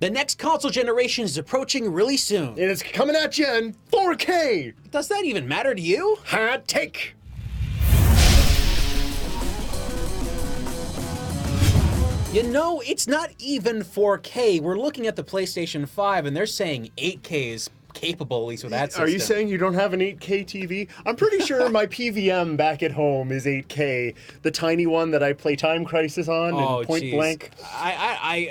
The next console generation is approaching really soon. And it's coming at you in 4K. Does that even matter to you? Hot take. You know, it's not even 4K. We're looking at the PlayStation 5 and they're saying 8K is capable, at least with that system. Are you saying you don't have an 8K TV? I'm pretty sure my PVM back at home is 8K. The tiny one that I play Time Crisis on and Point Blank. I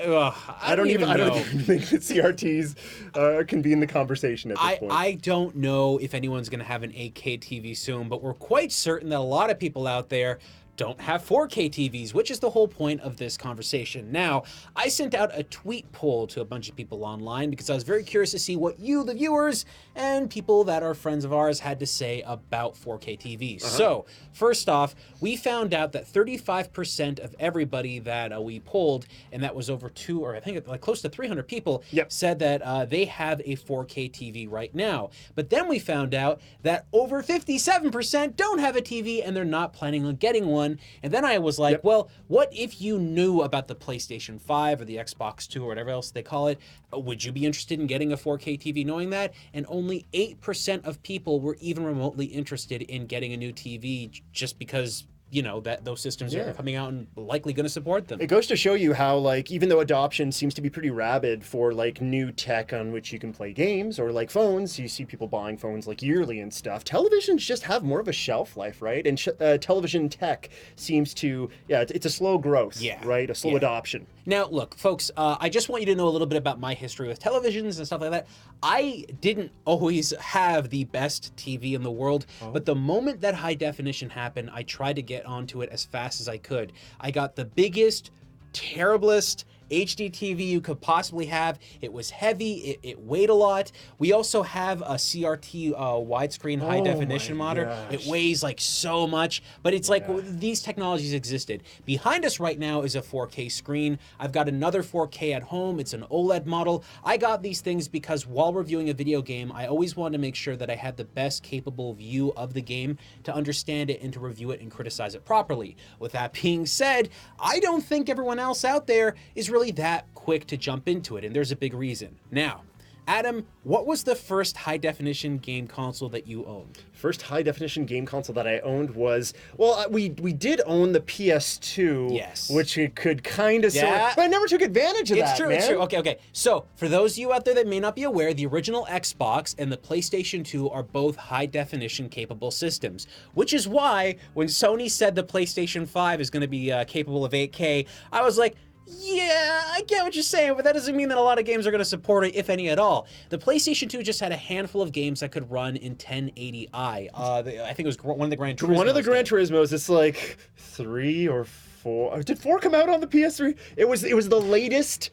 don't even know. I don't even think that CRTs can be in the conversation at this point. I don't know if anyone's going to have an 8K TV soon, but we're quite certain that a lot of people out there don't have 4K TVs, which is the whole point of this conversation. Now, I sent out a tweet poll to a bunch of people online because I was very curious to see what you, the viewers, and people that are friends of ours had to say about 4K TVs. So, first off, we found out that 35% of everybody that we polled, and that was over I think like close to 300 people, said that they have a 4K TV right now. But then we found out that over 57% don't have a TV and they're not planning on getting one. And then I was like, well, what if you knew about the PlayStation 5 or the Xbox 2 or whatever else they call it? Would you be interested in getting a 4K TV knowing that? And only 8% of people were even remotely interested in getting a new TV just because, you know, that those systems are coming out and likely going to support them. It goes to show you how, like, even though adoption seems to be pretty rabid for, like, new tech on which you can play games, or, like, phones, you see people buying phones, like, yearly and stuff, televisions just have more of a shelf life, right? And television tech seems to, it's a slow growth, right? A slow adoption. Now, look, folks, I just want you to know a little bit about my history with televisions and stuff like that. I didn't always have the best TV in the world, but the moment that high definition happened, I tried to get onto it as fast as I could. I got the biggest, terriblest HD TV you could possibly have. It was heavy, it weighed a lot. We also have a CRT widescreen high definition monitor. It weighs like so much, but it's like these technologies existed. Behind us right now is a 4K screen. I've got another 4K at home. It's an OLED model. I got these things because while reviewing a video game, I always wanted to make sure that I had the best capable view of the game to understand it and to review it and criticize it properly. With that being said, I don't think everyone else out there is really that quick to jump into it, and there's a big reason. Now, Adam, what was the first high-definition game console that you owned? First high-definition game console that I owned was, well, we did own the PS2, which it could kind of but I never took advantage of that, man. It's true. Okay. So, for those of you out there that may not be aware, the original Xbox and the PlayStation 2 are both high-definition capable systems, which is why when Sony said the PlayStation 5 is going to be capable of 8K, I was like, yeah, I get what you're saying, but that doesn't mean that a lot of games are going to support it, if any at all. The PlayStation 2 just had a handful of games that could run in 1080i. I think it was one of the Gran Turismos. One of the Gran Turismos, it's like 3 or 4. Did 4 come out on the PS3? It was the latest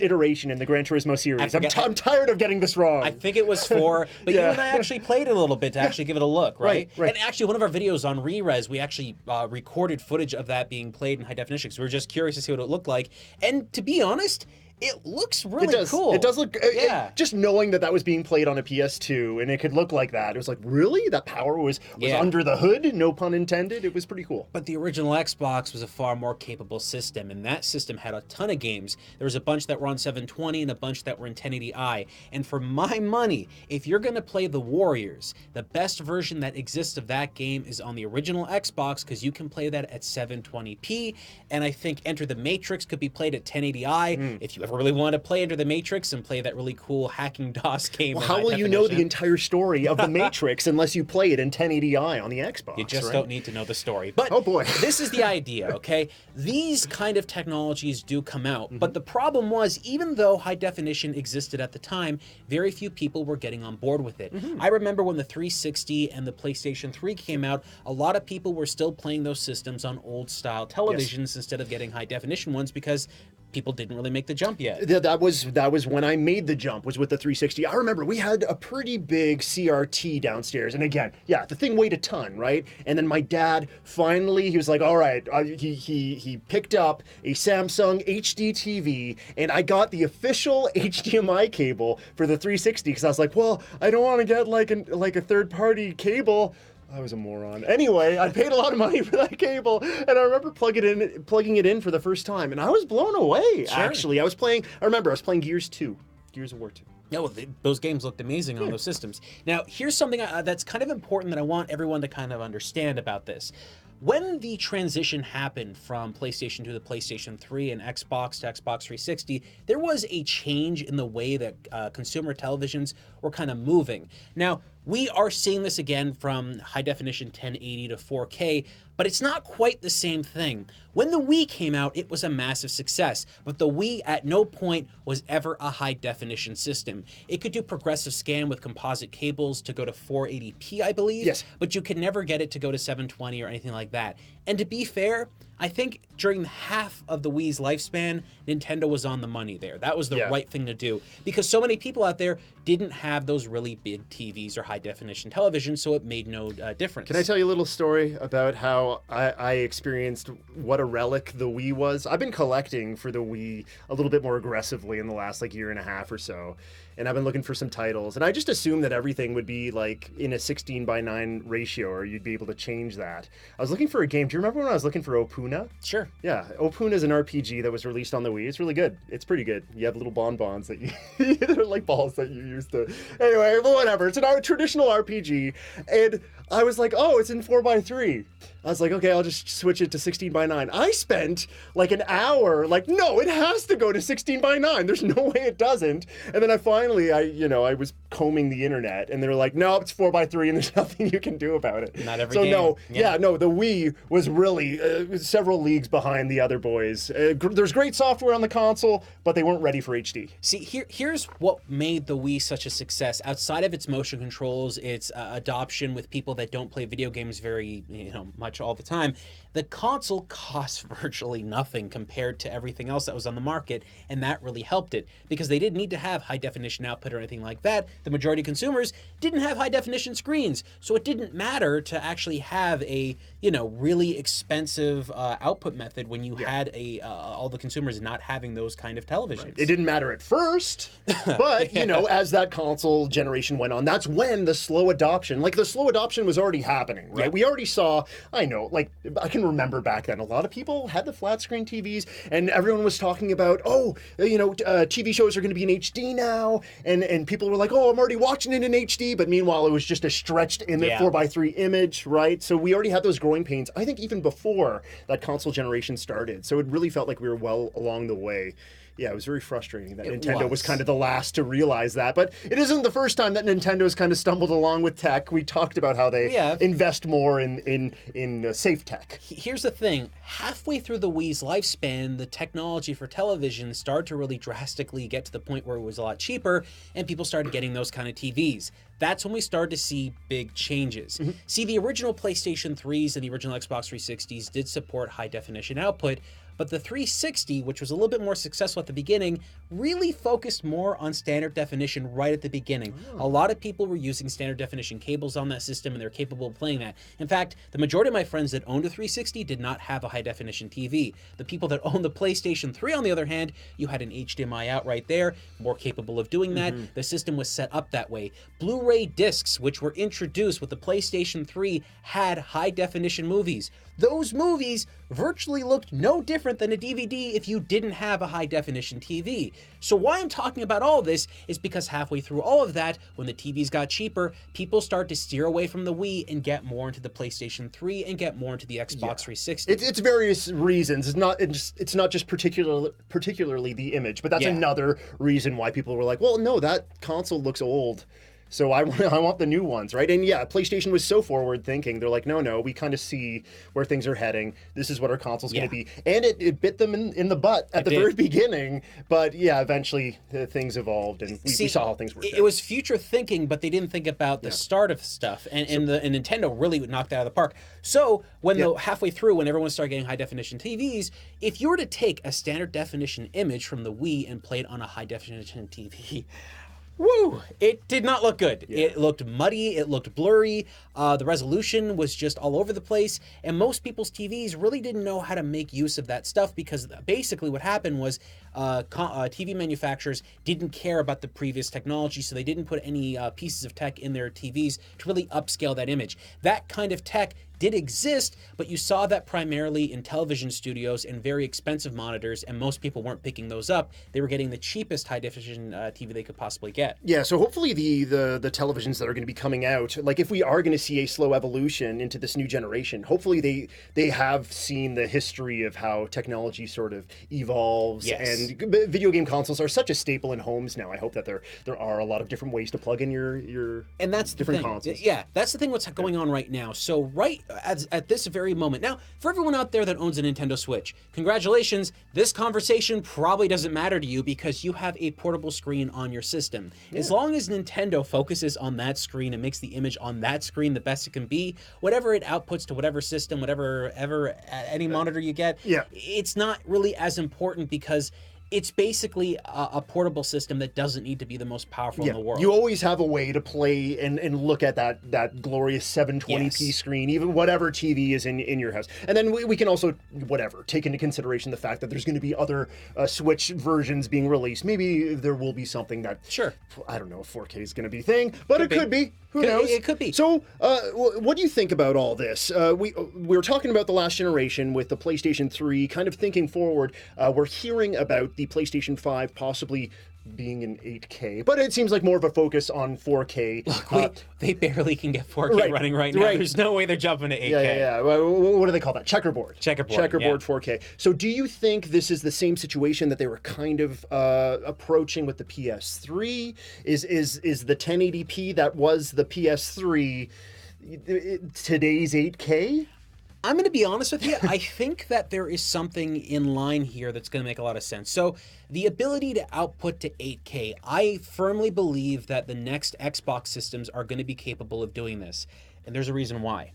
iteration in the Gran Turismo series. I'm tired of getting this wrong. I think it was 4, but you and I actually played it a little bit to actually give it a look, right? And actually, one of our videos on Rerez, we actually recorded footage of that being played in high definition, so we were just curious to see what it looked like. And to be honest, it looks really cool. It does look, just knowing that was being played on a PS2 and it could look like that, it was like, really? That power was under the hood? No pun intended. It was pretty cool. But the original Xbox was a far more capable system, and that system had a ton of games. There was a bunch that were on 720 and a bunch that were in 1080i. And for my money, if you're going to play The Warriors, the best version that exists of that game is on the original Xbox because you can play that at 720p. And I think Enter the Matrix could be played at 1080i. If you really want to play Enter the Matrix and play that really cool hacking DOS game. Well, how will you know the entire story of the Matrix unless you play it in 1080i on the Xbox? You just don't need to know the story. But oh boy, this is the idea, okay? These kind of technologies do come out, but the problem was, even though high definition existed at the time, very few people were getting on board with it. I remember when the 360 and the PlayStation 3 came out, a lot of people were still playing those systems on old style televisions instead of getting high definition ones because people didn't really make the jump yet. That was when I made the jump, was with the 360. I remember we had a pretty big CRT downstairs. And again, the thing weighed a ton, right? And then my dad finally, he was like, all right, he picked up a Samsung HD TV and I got the official HDMI cable for the 360 because I was like, well, I don't want to get like a third party cable. I was a moron. Anyway, I paid a lot of money for that cable, and I remember plugging it in for the first time, and I was blown away. Sure. Actually, I remember I was playing Gears of War 2. Yeah, well, those games looked amazing on those systems. Now, here's something that's kind of important that I want everyone to kind of understand about this. When the transition happened from PlayStation 2 to PlayStation 3 and Xbox to Xbox 360, there was a change in the way that consumer televisions were kind of moving. Now, we are seeing this again from high definition 1080 to 4K, but it's not quite the same thing. When the Wii came out, it was a massive success, but the Wii at no point was ever a high definition system. It could do progressive scan with composite cables to go to 480p, I believe, yes, but you could never get it to go to 720 or anything like that. And to be fair, I think during half of the Wii's lifespan, Nintendo was on the money there. That was the right thing to do, because so many people out there didn't have those really big TVs or high definition televisions, so it made no difference. Can I tell you a little story about how I experienced what a relic the Wii was? I've been collecting for the Wii a little bit more aggressively in the last year and a half or so, and I've been looking for some titles, and I just assumed that everything would be in a 16:9 ratio, or you'd be able to change that. I was looking for a game. Do you remember when I was looking for Opuna? Sure. Yeah, Opuna is an RPG that was released on the Wii. It's really good. It's pretty good. You have little bonbons that you they're like balls that you use to. Anyway, whatever. It's a traditional RPG, and I was like, oh, it's in 4:3. I was like, okay, I'll just switch it to 16:9. I spent an hour, no, it has to go to 16:9. There's no way it doesn't. And then I was combing the internet, and they were like, no, it's 4:3, and there's nothing you can do about it. Not every so game. No, the Wii was really several leagues behind the other boys. There's great software on the console, but they weren't ready for HD. See, here's what made the Wii such a success. Outside of its motion controls, its adoption with people that don't play video games very much all the time, the console costs virtually nothing compared to everything else that was on the market, and that really helped it, because they didn't need to have high definition output or anything like that. The majority of consumers didn't have high definition screens, so it didn't matter to actually have a really expensive output method when you had all the consumers not having those kind of televisions. Right. It didn't matter at first, but as that console generation went on, that's when the slow adoption was already happening, right? We already saw, I can remember back then, a lot of people had the flat screen TVs, and everyone was talking about, TV shows are going to be in HD now, and people were like, oh, I'm already watching it in HD, but meanwhile, it was just a stretched 4:3 image, right? So we already had those growing pains, I think, even before that console generation started. So it really felt like we were well along the way. Yeah, it was very frustrating that Nintendo was kind of the last to realize that. But it isn't the first time that Nintendo's kind of stumbled along with tech. We talked about how they invest more in safe tech. Here's the thing. Halfway through the Wii's lifespan, the technology for television started to really drastically get to the point where it was a lot cheaper, and people started getting those kind of TVs. That's when we started to see big changes. Mm-hmm. See, the original PlayStation 3s and the original Xbox 360s did support high definition output, but the 360, which was a little bit more successful at the beginning, really focused more on standard definition right at the beginning. A lot of people were using standard definition cables on that system, and they're capable of playing that. In fact, the majority of my friends that owned a 360 did not have a high definition TV. The people that owned the PlayStation 3, on the other hand, you had an HDMI out right there, more capable of doing that. Mm-hmm. The system was set up that way. Blu-ray discs, which were introduced with the PlayStation 3, had high definition movies. Those movies virtually looked no different than a DVD if you didn't have a high definition TV. So why I'm talking about all this is because halfway through all of that, when the TVs got cheaper, people start to steer away from the Wii and get more into the PlayStation 3 and get more into the Xbox 360. It's various reasons. It's not just particularly the image, but that's another reason why people were like, well, no, that console looks old. So I want the new ones, right? And yeah, PlayStation was so forward thinking. They're like, no, we kind of see where things are heading. This is what our console's going to be. And it bit them in the butt at the very beginning. But yeah, eventually things evolved, and we saw how things worked out. It was future thinking, but they didn't think about the start of stuff. And Nintendo really knocked it out of the park. So when halfway through, when everyone started getting high definition TVs, if you were to take a standard definition image from the Wii and play it on a high definition TV, woo! It did not look good. Yeah. It looked muddy, it looked blurry, the resolution was just all over the place, and most people's TVs really didn't know how to make use of that stuff, because basically what happened was TV manufacturers didn't care about the previous technology, so they didn't put any pieces of tech in their TVs to really upscale that image. That kind of tech did exist, but you saw that primarily in television studios and very expensive monitors, and most people weren't picking those up. They were getting the cheapest high-definition TV they could possibly get. Yeah, so hopefully the televisions that are going to be coming out, like if we are going to see a slow evolution into this new generation, hopefully they have seen the history of how technology sort of evolves. Yes. And video game consoles are such a staple in homes now. I hope that there are a lot of different ways to plug in your and that's different the thing. consoles. Yeah, that's the thing what's going on right now. So right at this very moment. Now, for everyone out there that owns a Nintendo Switch, congratulations. This conversation probably doesn't matter to you because you have a portable screen on your system. Yeah. As long as Nintendo focuses on that screen and makes the image on that screen the best it can be, whatever it outputs to whatever system, any monitor you get, it's not really as important because it's basically a portable system that doesn't need to be the most powerful in the world. You always have a way to play and look at that glorious 720p screen, even whatever TV is in your house. And then we can also, take into consideration the fact that there's going to be other Switch versions being released. Maybe there will be something that, I don't know if 4K is going to be a thing, but it could be. Who knows? It could be. So, what do you think about all this? We were talking about the last generation with the PlayStation 3, kind of thinking forward. We're hearing about the PlayStation 5 possibly being in 8K, but it seems like more of a focus on 4K. Look, they barely can get 4K running right now. There's no way they're jumping to 8K. Yeah. What do they call that? Checkerboard. Checkerboard 4K. So do you think this is the same situation that they were kind of approaching with the PS3? Is the 1080p that was the PS3 today's 8K? I'm going to be honest with you. I think that there is something in line here that's going to make a lot of sense. So the ability to output to 8K, I firmly believe that the next Xbox systems are going to be capable of doing this. And there's a reason why.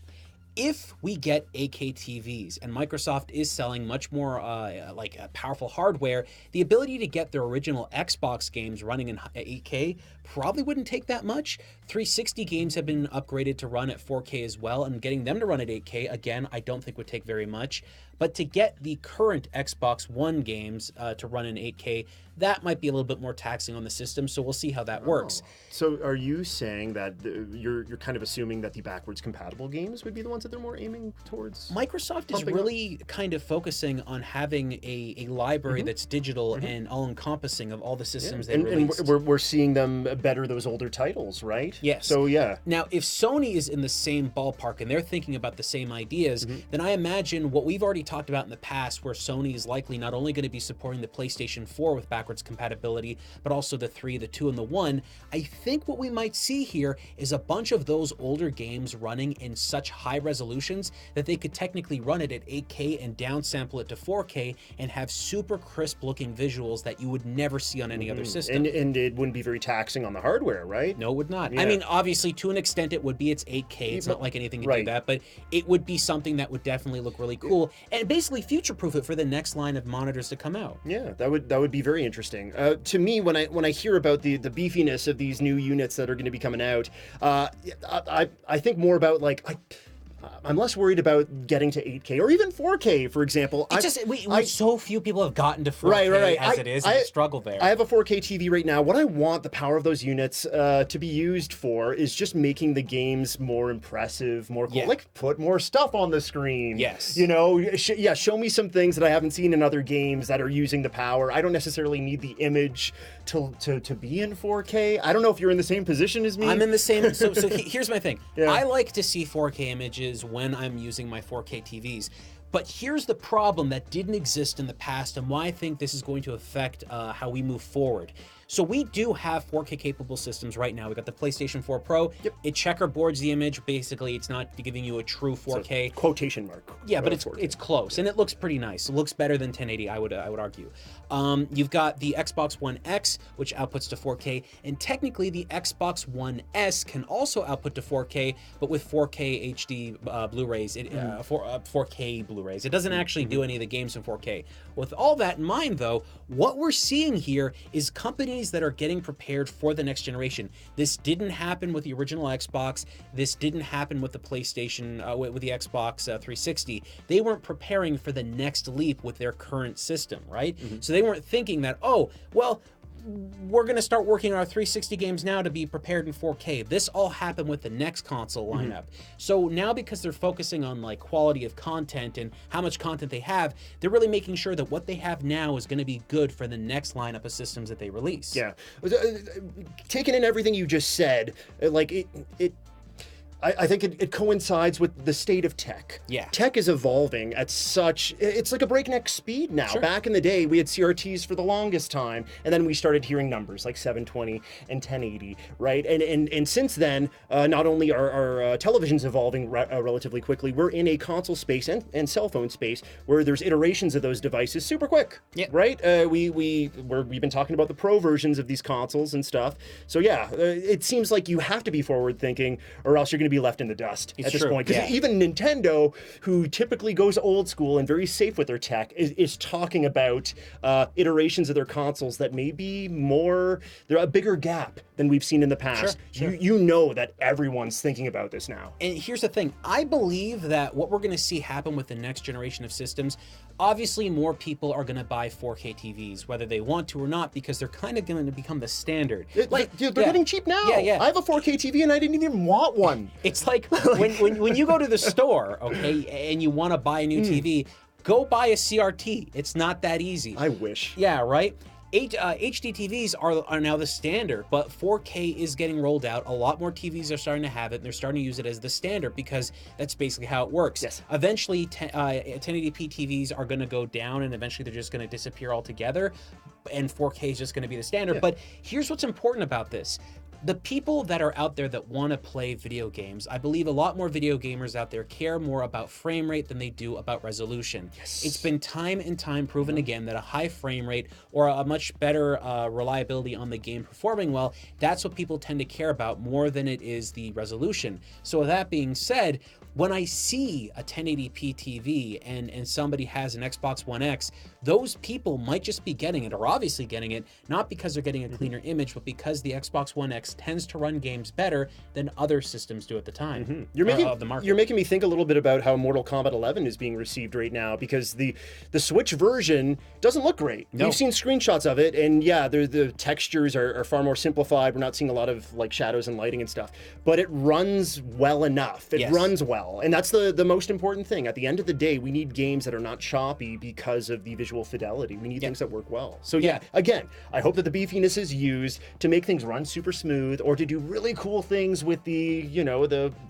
If we get 8K TVs, and Microsoft is selling much more powerful hardware, the ability to get their original Xbox games running in 8K probably wouldn't take that much. 360 games have been upgraded to run at 4K as well, and getting them to run at 8K, again, I don't think would take very much. But to get the current Xbox One games to run in 8K, that might be a little bit more taxing on the system, so we'll see how that works. So are you saying that you're kind of assuming that the backwards compatible games would be the ones that they're more aiming towards? Microsoft is really kind of focusing on having a library that's digital and all-encompassing of all the systems they released. And we're seeing them better those older titles, right? Yes. So yeah. Now, if Sony is in the same ballpark and they're thinking about the same ideas, then I imagine what we've already talked about in the past, where Sony is likely not only going to be supporting the PlayStation 4 with backwards compatibility, but also the 3, the 2, and the 1. I think what we might see here is a bunch of those older games running in such high resolutions that they could technically run it at 8K and downsample it to 4K and have super crisp looking visuals that you would never see on any other system. And it wouldn't be very taxing on the hardware, right? No, it would not. Yeah. I mean, obviously, to an extent, it would be. It's 8K. It's not like anything can do that, but it would be something that would definitely look really cool and basically future-proof it for the next line of monitors to come out. Yeah, that would be very interesting. To me, when I hear about the beefiness of these new units that are going to be coming out, I think more about I'm less worried about getting to 8K or even 4K, for example. So few people have gotten to 4K as it is, and struggle there. I have a 4K TV right now. What I want the power of those units to be used for is just making the games more impressive, more cool. Like, put more stuff on the screen. Yes. You know, show me some things that I haven't seen in other games that are using the power. I don't necessarily need the image to be in 4K. I don't know if you're in the same position as me. I'm in the same. So here's my thing. I like to see 4K images when I'm using my 4K TVs. But here's the problem that didn't exist in the past and why I think this is going to affect how we move forward. So we do have 4K capable systems right now. We got the PlayStation 4 Pro. It checkerboards the image. Basically, it's not giving you a true 4K. So quotation mark. Yeah, but it's close, and it looks pretty nice. It looks better than 1080, I would argue. You've got the Xbox One X, which outputs to 4K, and technically the Xbox One S can also output to 4K, but with 4K HD Blu-rays, 4K Blu-rays. It doesn't actually do any of the games in 4K. With all that in mind, though, what we're seeing here is companies companies that are getting prepared for the next generation. This didn't happen with the original Xbox. This didn't happen with the PlayStation, with the Xbox 360. They weren't preparing for the next leap with their current system, right? So they weren't thinking that, oh, well, we're going to start working on our 360 games now to be prepared in 4K. This all happened with the next console lineup. So now, because they're focusing on like quality of content and how much content they have, they're really making sure that what they have now is going to be good for the next lineup of systems that they release. Yeah. Taking in everything you just said, like I think it coincides with the state of tech. Yeah. Tech is evolving at it's like a breakneck speed now. Sure. Back in the day, we had CRTs for the longest time, and then we started hearing numbers like 720 and 1080, right? And since then, not only are our televisions evolving relatively quickly, we're in a console space and cell phone space where there's iterations of those devices super quick, right? We've been talking about the pro versions of these consoles and stuff. So yeah, it seems like you have to be forward thinking, or else you're going to be left in the dust at this point. Because even Nintendo, who typically goes old school and very safe with their tech, is talking about iterations of their consoles that may be they're a bigger gap than we've seen in the past. You know that everyone's thinking about this now. And here's the thing. I believe that what we're going to see happen with the next generation of systems, obviously more people are going to buy 4K TVs, whether they want to or not, because they're kind of going to become the standard. They're getting cheap now. Yeah. I have a 4K TV and I didn't even want one. It's like when you go to the store, okay, and you want to buy a new TV, go buy a CRT. It's not that easy. I wish. Yeah, right? HD TVs are now the standard, but 4K is getting rolled out. A lot more TVs are starting to have it, and they're starting to use it as the standard because that's basically how it works. Yes. Eventually, 1080p TVs are going to go down, and eventually they're just going to disappear altogether, and 4K is just going to be the standard. But here's what's important about this. The people that are out there that want to play video games, I believe a lot more video gamers out there care more about frame rate than they do about resolution. It's been time and time proven again that a high frame rate or a much better reliability on the game performing well, that's what people tend to care about more than it is the resolution. So with that being said, when I see a 1080p TV and somebody has an Xbox One X, those people might just be getting it, or obviously getting it, not because they're getting a cleaner image, but because the Xbox One X tends to run games better than other systems do at the time of the market. You're making me think a little bit about how Mortal Kombat 11 is being received right now, because the Switch version doesn't look great. No. We've seen screenshots of it, and yeah, the textures are far more simplified. We're not seeing a lot of like shadows and lighting and stuff, but it runs well enough. It runs well. And that's the most important thing. At the end of the day, we need games that are not choppy because of the visual fidelity. We need things that work well. So yeah, again, I hope that the beefiness is used to make things run super smooth, or to do really cool things with the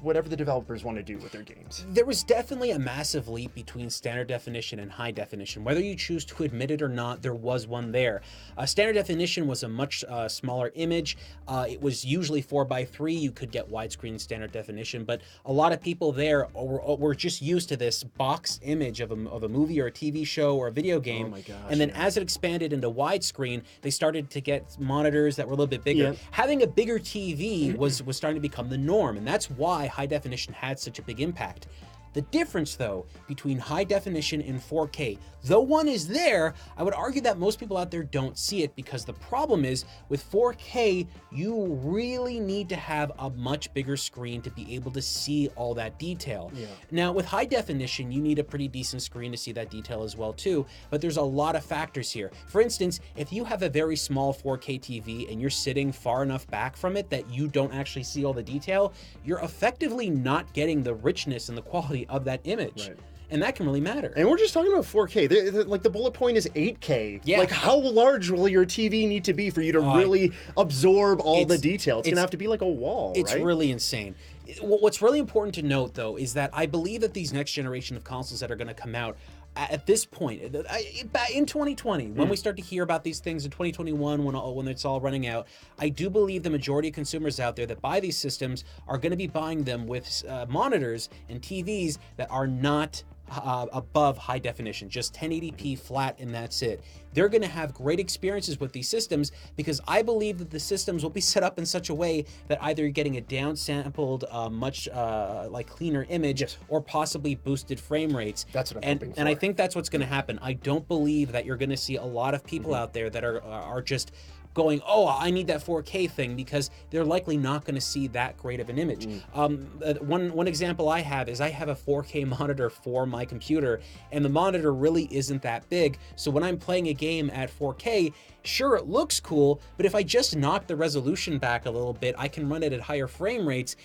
whatever the developers want to do with their games. There was definitely a massive leap between standard definition and high definition. Whether you choose to admit it or not, there was one there. Standard definition was a much smaller image. It was usually 4:3. You could get widescreen standard definition, but a lot of people there were just used to this box image of a movie or a TV show or a video game. Oh my gosh, and then as it expanded into widescreen, they started to get monitors that were a little bit bigger. Having a bigger TV was starting to become the norm, and that's why high definition had such a big impact. The difference, though, between high definition and 4K, though one is there, I would argue that most people out there don't see it, because the problem is with 4K, you really need to have a much bigger screen to be able to see all that detail. Now, with high definition, you need a pretty decent screen to see that detail as well, too, but there's a lot of factors here. For instance, if you have a very small 4K TV and you're sitting far enough back from it that you don't actually see all the detail, you're effectively not getting the richness and the quality of that image. And that can really matter. And we're just talking about 4K. Like the bullet point is 8K. Yeah. Like how large will your TV need to be for you to really absorb all the detail? It's gonna have to be like a wall, It's right? really insane. What's really important to note, though, is that I believe that these next generation of consoles that are going to come out at this point, in 2020, when we start to hear about these things in 2021, when it's all running out, I do believe the majority of consumers out there that buy these systems are going to be buying them with monitors and TVs that are not above high definition, just 1080p flat, and that's it. They're going to have great experiences with these systems, because I believe that the systems will be set up in such a way that either you're getting a downsampled, much like cleaner image, or possibly boosted frame rates. That's what I'm hoping for. And I think that's what's going to happen. I don't believe that you're going to see a lot of people out there that are just going, oh, I need that 4K thing, because they're likely not going to see that great of an image. One example I have is I have a 4K monitor for my computer, and the monitor really isn't that big. So when I'm playing a game at 4K, sure, it looks cool, but if I just knock the resolution back a little bit, I can run it at higher frame rates,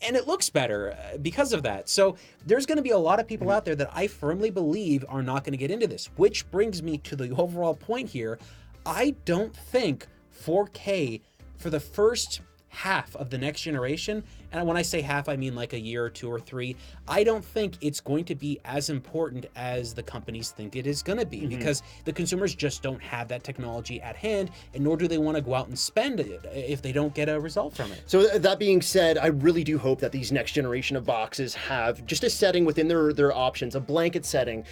and it looks better because of that. So there's going to be a lot of people out there that I firmly believe are not going to get into this, which brings me to the overall point here. I don't think 4K for the first half of the next generation, and when I say half, I mean like a year or 2 or 3, I don't think it's going to be as important as the companies think it is going to be, because the consumers just don't have that technology at hand, and nor do they want to go out and spend it if they don't get a result from it. So that being said, I really do hope that these next generation of boxes have just a setting within their options, a blanket setting.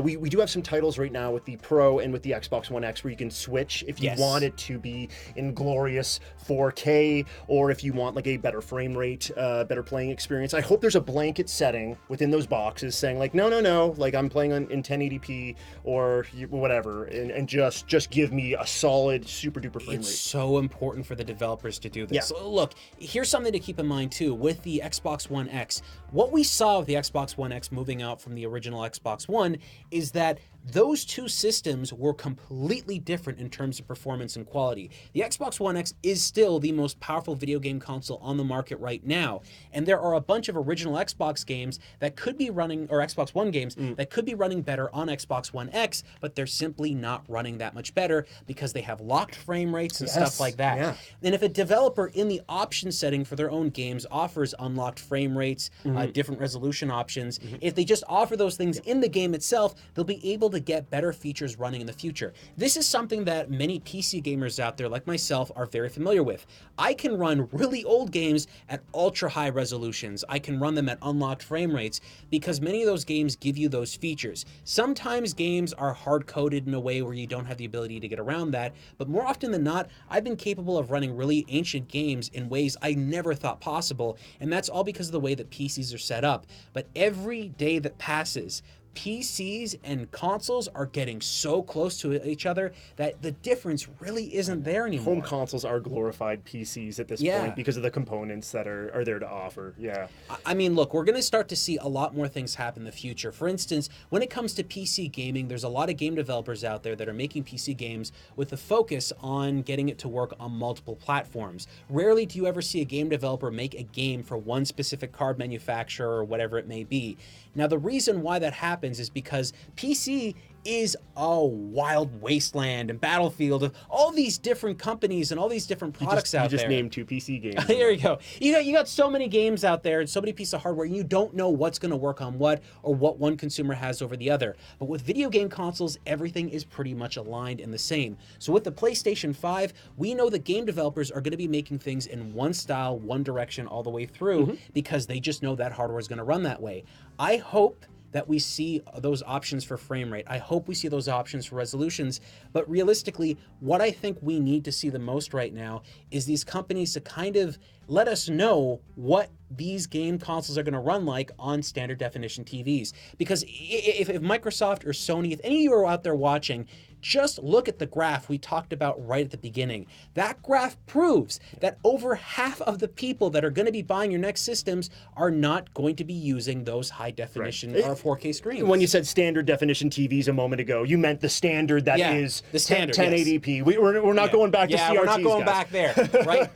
We do have some titles right now with the Pro and with the Xbox One X where you can switch if you want it to be in glorious 4K, or if you want like a better frame rate, better playing experience. I hope there's a blanket setting within those boxes saying like, no, like I'm playing in 1080p or whatever, and just give me a solid super duper frame rate. It's so important for the developers to do this. Yeah. So look, here's something to keep in mind too with the Xbox One X. What we saw with the Xbox One X moving out from the original Xbox One is that those two systems were completely different in terms of performance and quality. The Xbox One X is still the most powerful video game console on the market right now, and there are a bunch of original Xbox games that could be running, or Xbox One games, that could be running better on Xbox One X, but they're simply not running that much better because they have locked frame rates and stuff like that. Yeah. And if a developer in the option setting for their own games offers unlocked frame rates, different resolution options, if they just offer those things in the game itself, they'll be able to get better features running in the future. This is something that many PC gamers out there like myself are very familiar with. I can run really old games at ultra high resolutions. I can run them at unlocked frame rates because many of those games give you those features. Sometimes games are hard-coded in a way where you don't have the ability to get around that, but more often than not, I've been capable of running really ancient games in ways I never thought possible, and that's all because of the way that PCs are set up. But every day that passes, PCs and consoles are getting so close to each other that the difference really isn't there anymore. Home consoles are glorified PCs at this point because of the components that are there to offer. Yeah. I mean, look, we're going to start to see a lot more things happen in the future. For instance, when it comes to PC gaming, there's a lot of game developers out there that are making PC games with a focus on getting it to work on multiple platforms. Rarely do you ever see a game developer make a game for one specific card manufacturer or whatever it may be. Now, the reason why that happens is because PC is a wild wasteland and battlefield of all these different companies and all these different products out there. You just named 2 PC games. There you go. You got so many games out there and so many pieces of hardware, and you don't know what's going to work on what or what one consumer has over the other. But with video game consoles, everything is pretty much aligned and the same. So with the PlayStation 5, we know that game developers are going to be making things in one style, one direction all the way through because they just know that hardware is going to run that way. I hope that we see those options for frame rate. I hope we see those options for resolutions, but realistically, what I think we need to see the most right now is these companies to kind of let us know what these game consoles are going to run like on standard definition TVs. Because if Microsoft or Sony, if any of you are out there watching, just look at the graph we talked about right at the beginning. That graph proves that over half of the people that are going to be buying your next systems are not going to be using those high definition or 4K screens. When you said standard definition TVs a moment ago, you meant the standard that is the standard 1080p. We're not going back to CRTs, we're not going guys. back there, right?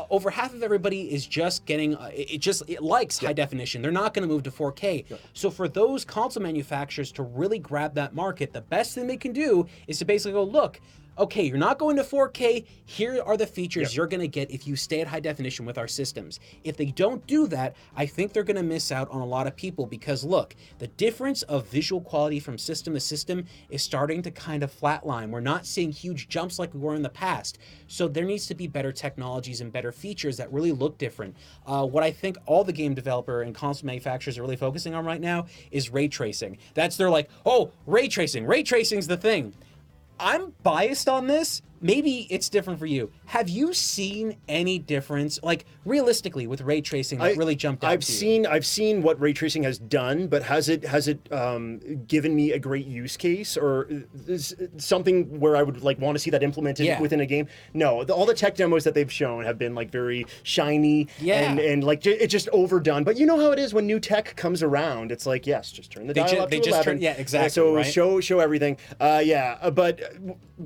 Over half of everybody is just getting it likes high definition. They're not going to move to 4K. So for those console manufacturers to really grab that market, the best thing they can do is to basically go, look, okay, you're not going to 4K, here are the features you're going to get if you stay at high definition with our systems. If they don't do that, I think they're going to miss out on a lot of people because look, the difference of visual quality from system to system is starting to kind of flatline. We're not seeing huge jumps like we were in the past. So there needs to be better technologies and better features that really look different. What I think all the game developer and console manufacturers are really focusing on right now is ray tracing. They're like, oh, ray tracing's the thing. I'm biased on this maybe it's different for you. Have you seen any difference, like realistically, with ray tracing that really jumped out to you? I've seen what ray tracing has done, but has it given me a great use case or something where I would like want to see that implemented within a game? No, all the tech demos that they've shown have been like very shiny and like it's just overdone. But you know how it is when new tech comes around. It's like, yes, just turn the dial up to 11. Yeah, exactly. So right? show everything. But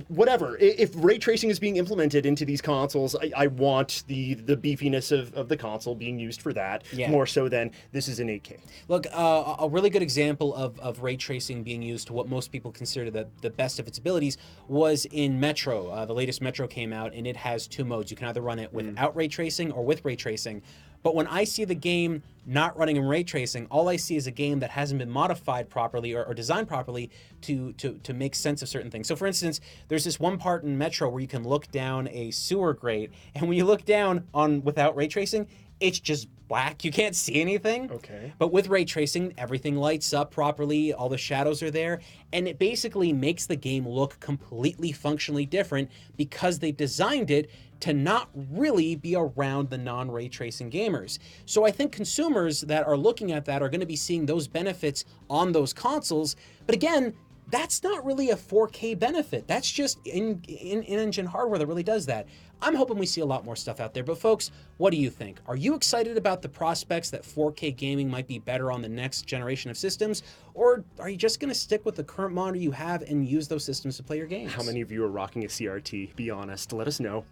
whatever. If ray tracing is being implemented into these consoles, I want the beefiness of the console being used for that more so than this is an 8K. Look, a really good example of ray tracing being used to what most people consider the best of its abilities was in Metro. The latest Metro came out, and it has two modes. You can either run it without ray tracing or with ray tracing. But when I see the game not running in ray tracing, all I see is a game that hasn't been modified properly or designed properly to make sense of certain things. So for instance, there's this one part in Metro where you can look down a sewer grate, and when you look down on without ray tracing, it's just black. You can't see anything. Okay. But with ray tracing, everything lights up properly, all the shadows are there, and it basically makes the game look completely functionally different because they designed it to not really be around the non-ray tracing gamers. So I think consumers that are looking at that are going to be seeing those benefits on those consoles. But again, that's not really a 4K benefit. That's just in-engine hardware that really does that. I'm hoping we see a lot more stuff out there. But folks, what do you think? Are you excited about the prospects that 4K gaming might be better on the next generation of systems? Or are you just going to stick with the current monitor you have and use those systems to play your games? How many of you are rocking a CRT? Be honest. Let us know.